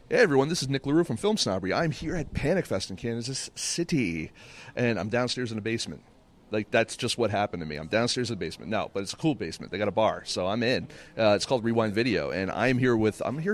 Hey everyone, this is Nic LaRue from FilmSnobbery. I'm here at Panic Fest in Kansas City, and I'm downstairs in the basement. Like, that's just what happened to me. I'm downstairs in the basement. No, but it's a cool basement. They got a bar, so I'm in. It's called Rewind Video, and I'm here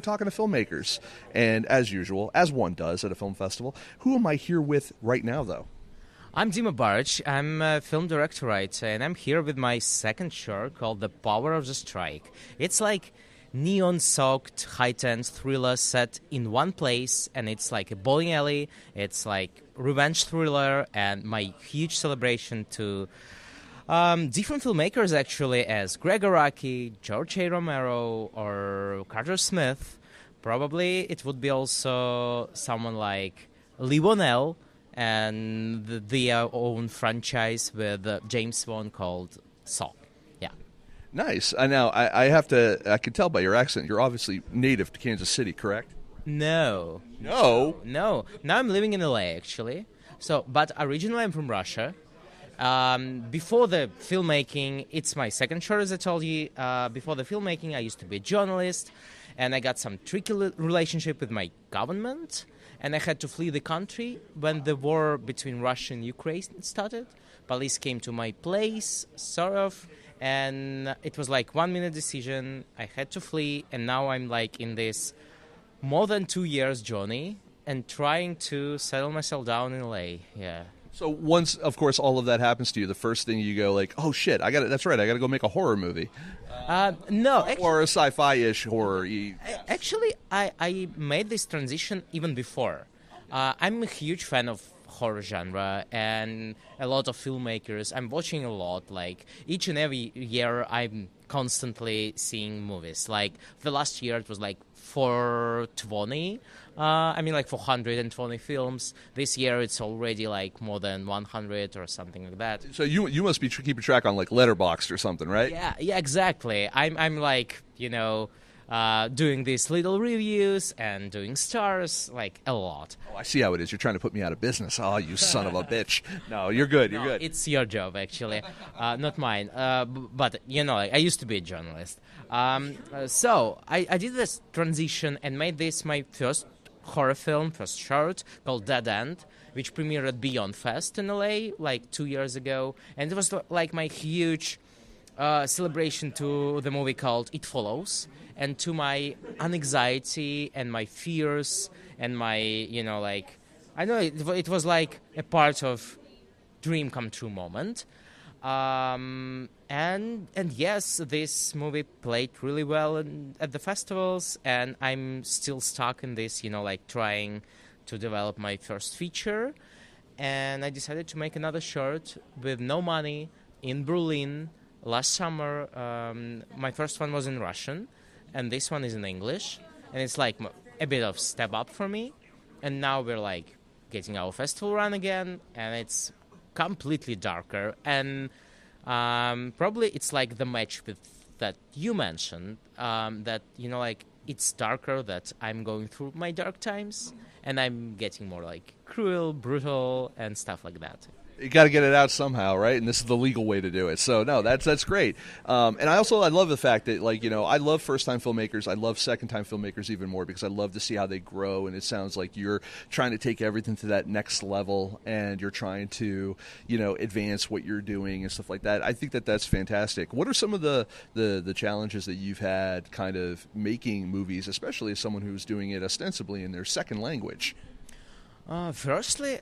talking to filmmakers. And as usual, as one does at a film festival, who am I here with right now, though? I'm Dima Barch. I'm a film director writer, and I'm here with my second short called The Power of the Strike. It's like neon-soaked, high-tense thriller set in one place, and it's like a bowling alley. It's like revenge thriller, and my huge celebration to different filmmakers, actually, as Greg Araki, George A. Romero, or Carter Smith. Probably it would be also someone like Lee Whannell, and their own franchise with James Wan called Saw. Yeah. Nice. I can tell by your accent, you're obviously native to Kansas City, correct? No. No? No. Now I'm living in LA, actually. But originally I'm from Russia. Before the filmmaking, it's my second short, as I told you. Before the filmmaking, I used to be a journalist, and I got some tricky relationship with my government, and I had to flee the country when the war between Russia and Ukraine started. Police came to my place, sort of, and it was like 1 minute decision. I had to flee, and now I'm like in this more than 2 years journey and trying to settle myself down in LA. Yeah. So once, of course, all of that happens to you, the first thing you go like, oh shit, that's right, I got to go make a horror movie. No. Or a sci-fi-ish horror. Actually, I made this transition even before. I'm a huge fan of horror genre and a lot of filmmakers. I'm watching a lot. Like, each and every year, I'm constantly seeing movies. Like, the last year, it was like 420. 420 films. This year, it's already like more than 100 or something like that. So you must be keeping track on like Letterboxd or something, right? Yeah, exactly. I'm like, doing these little reviews and doing stars, like a lot. Oh, I see how it is. You're trying to put me out of business. Oh, you son of a bitch. No, you're good. You're good. It's your job, actually, not mine. But, I used to be a journalist. So I did this transition and made this my first horror film, first short, called Dead End, which premiered at Beyond Fest in LA like 2 years ago. And it was like my huge celebration to the movie called It Follows, and to my anxiety and my fears and my, I know it was like a part of dream come true moment. And yes, this movie played really well at the festivals, and I'm still stuck in this, trying to develop my first feature. And I decided to make another short with no money in Berlin last summer. My first one was in Russian, and this one is in English. And it's like a bit of step up for me. And now we're like getting our festival run again, and it's completely darker. And probably it's like the match with that you mentioned, that, it's darker, that I'm going through my dark times, and I'm getting more like cruel, brutal, and stuff like that. You got to get it out somehow, right? And this is the legal way to do it. So no, that's great. And I love the fact that I love first time filmmakers. I love second time filmmakers even more because I love to see how they grow. And it sounds like you're trying to take everything to that next level, and you're trying to advance what you're doing and stuff like that. I think that's fantastic. What are some of the challenges that you've had kind of making movies, especially as someone who's doing it ostensibly in their second language? Firstly,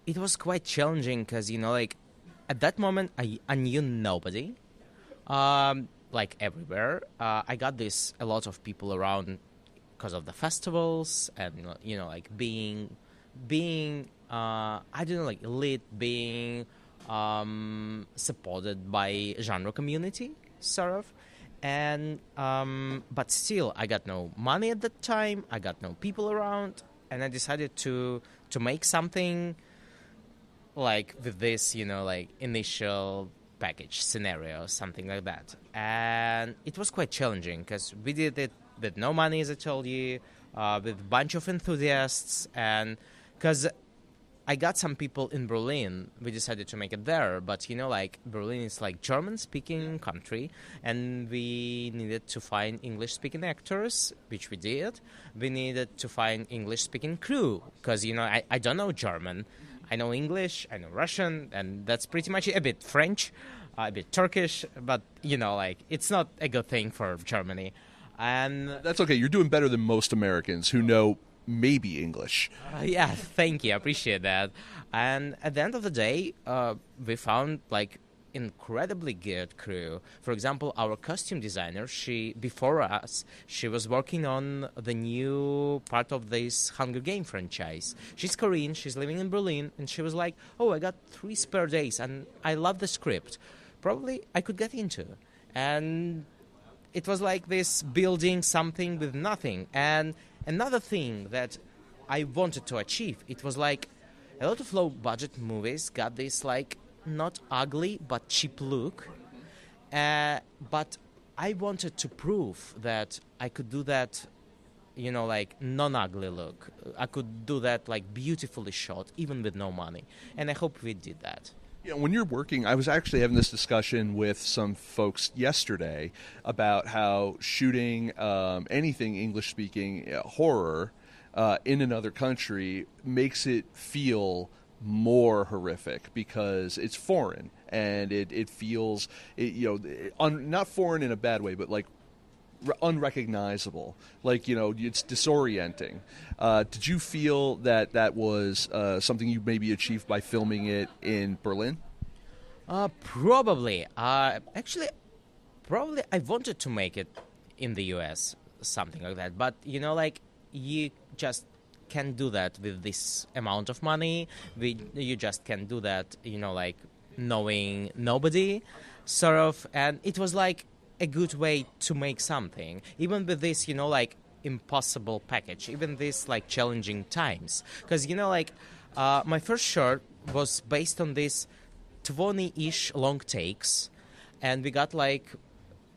it was quite challenging because, at that moment, I knew nobody, everywhere. I got a lot of people around because of the festivals and, being lit, being supported by genre community, sort of. And, but still, I got no money at that time. I got no people around. And I decided to make something like with this, initial package scenario, something like that. And it was quite challenging because we did it with no money, as I told you, with a bunch of enthusiasts. And because I got some people in Berlin. We decided to make it there, but like Berlin is like German-speaking country, and we needed to find English-speaking actors, which we did. We needed to find English-speaking crew, because I don't know German. I know English, I know Russian, and that's pretty much it. A bit French, a bit Turkish, but like it's not a good thing for Germany. And That's okay. You're doing better than most Americans who know maybe English. yeah, thank you. I appreciate that. And at the end of the day, we found like incredibly good crew. For example, our costume designer, before us, she was working on the new part of this Hunger Game franchise. She's Korean, she's living in Berlin, and she was like, "Oh, I got 3 spare days, and I love the script. Probably I could get into." And it was like this building something with nothing. And another thing that I wanted to achieve, it was like a lot of low-budget movies got this like not ugly but cheap look. But I wanted to prove that I could do that, like non-ugly look. I could do that like beautifully shot, even with no money. And I hope we did that. When you're working, I was actually having this discussion with some folks yesterday about how shooting anything English-speaking horror in another country makes it feel more horrific because it's foreign and it feels, not foreign in a bad way, but like unrecognizable, like it's disorienting. Did you feel that was something you maybe achieved by filming it in Berlin? Probably. Probably I wanted to make it in the US, something like that. But like you just can't do that with this amount of money. You just can't do that. Like knowing nobody, sort of. And it was like a good way to make something, even with this, like impossible package, even this like challenging times. Because like my first short was based on this 20-ish long takes, and we got like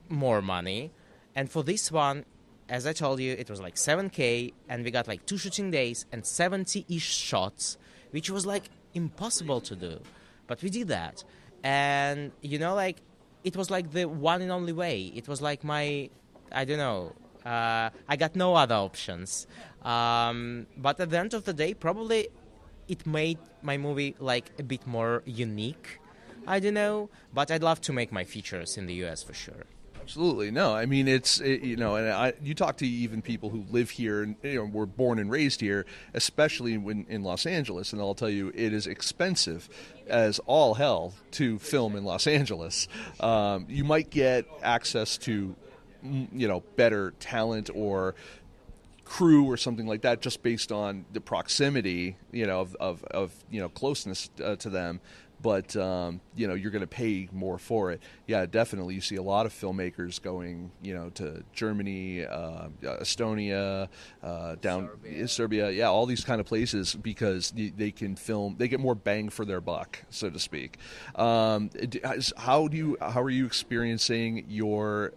more money. And for this one, as I told you, it was like 7K, and we got like 2 shooting days and 70-ish shots, which was like impossible to do, but we did that. And like it was like the one and only way. It was like I don't know, I got no other options. But at the end of the day, probably it made my movie like a bit more unique. I don't know, but I'd love to make my features in the US for sure. Absolutely. No, I mean, and you talk to even people who live here and were born and raised here, especially in Los Angeles, and I'll tell you, it is expensive as all hell to film in Los Angeles. You might get access to, better talent or crew or something like that just based on the proximity, of closeness to them. But, you're going to pay more for it. Yeah, definitely. You see a lot of filmmakers going, to Germany, Estonia, down Serbia. Yeah, all these kind of places because they can film. They get more bang for their buck, so to speak. How are you experiencing your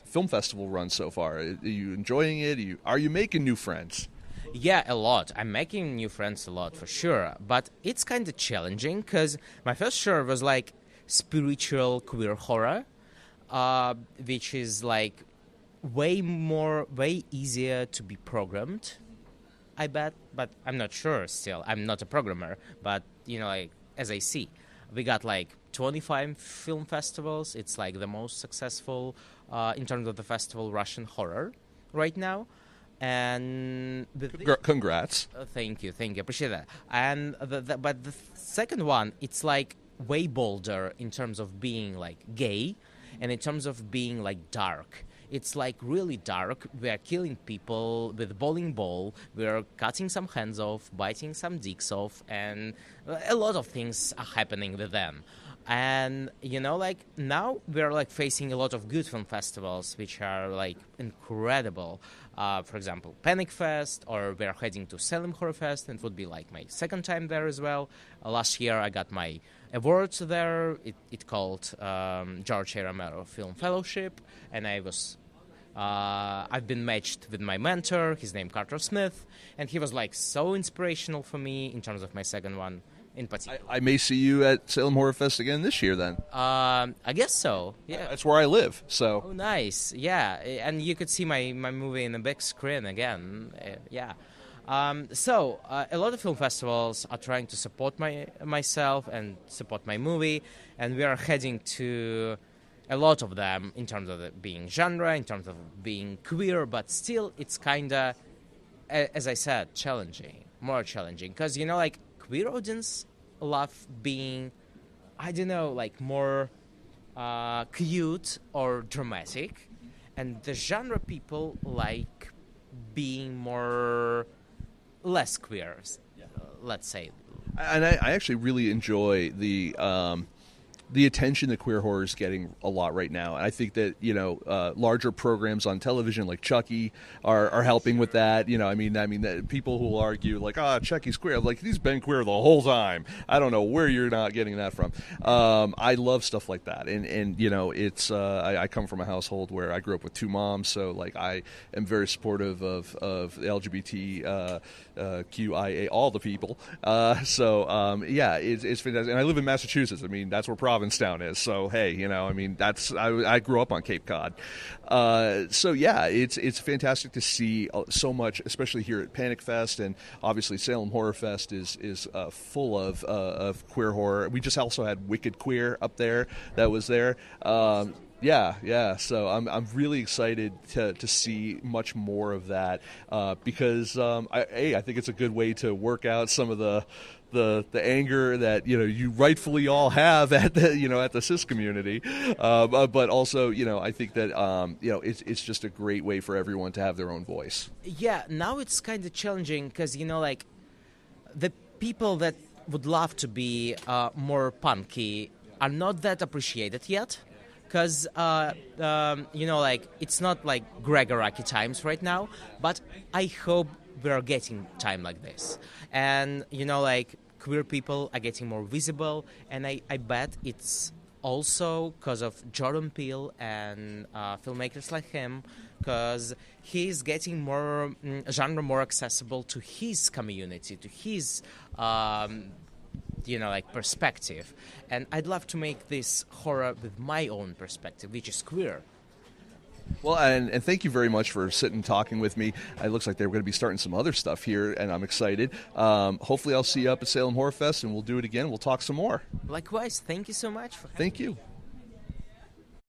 film festival run so far? Are you enjoying it? Are you making new friends? Yeah, a lot. I'm making new friends a lot, for sure. But it's kind of challenging, because my first short was like spiritual queer horror, which is like way easier to be programmed, I bet. But I'm not sure still. I'm not a programmer. But, like, as I see, we got like 25 film festivals. It's like the most successful in terms of the festival Russian horror right now. And congrats. Thank you, appreciate that. And but the second one, it's like way bolder in terms of being like gay, and in terms of being like dark. It's like really dark. We are killing people with a bowling ball. We are cutting some hands off, biting some dicks off, and a lot of things are happening with them. And like now we're like facing a lot of good film festivals which are like incredible. For example, Panic Fest, or we're heading to Salem Horror Fest, and it would be like my second time there as well. Last year I got my awards there. It called George A. Romero Film Fellowship, and I was I've been matched with my mentor, his name Carter Smith, and he was like so inspirational for me in terms of my second one in particular. I may see you at Salem Horror Fest again this year then. I guess so, yeah. That's where I live, so. Oh, nice, yeah. And you could see my movie in a big screen again, yeah. So a lot of film festivals are trying to support myself and support my movie, and we are heading to a lot of them in terms of it being genre, in terms of being queer, but still it's kind of, as I said, more challenging, because, you know, like, queer audience love being, I don't know, like more cute or dramatic, and the genre people like being less queer, let's say. And I actually really enjoy the attention that queer horror is getting a lot right now. And I think that, you know, larger programs on television like Chucky are helping with that. You know, I mean that people who will argue like, Chucky's queer. I'm like, he's been queer the whole time. I don't know where you're not getting that from. I love stuff like that. And you know, it's I come from a household where I grew up with two moms, so like I am very supportive of the LGBT QIA, all the people. Yeah, it's fantastic. And I live in Massachusetts. I mean, that's where Provincetown is. So hey, you know, I mean, I grew up on Cape Cod. So yeah, it's fantastic to see so much, especially here at Panic Fest, and obviously Salem Horror Fest is full of queer horror. We just also had Wicked Queer up there that was there. Yeah. So I'm really excited to see much more of that because I think it's a good way to work out some of the anger that, you know, you rightfully all have at the cis community, but also, you know, I think that you know, it's just a great way for everyone to have their own voice. Yeah, now it's kind of challenging because, you know, like, the people that would love to be more punky are not that appreciated yet. Because, you know, like, it's not like Gregoraki times right now, but I hope we're getting time like this. And, you know, like, queer people are getting more visible, and I bet it's also because of Jordan Peele and filmmakers like him, because he's getting more genre more accessible to his community, to his you know, like, perspective. And I'd love to make this horror with my own perspective, which is queer. Well, and thank you very much for sitting and talking with me. It looks like they're going to be starting some other stuff here, and I'm excited. Hopefully I'll see you up at Salem Horror Fest, and we'll do it again. We'll talk some more. Likewise. Thank you so much. Thank you.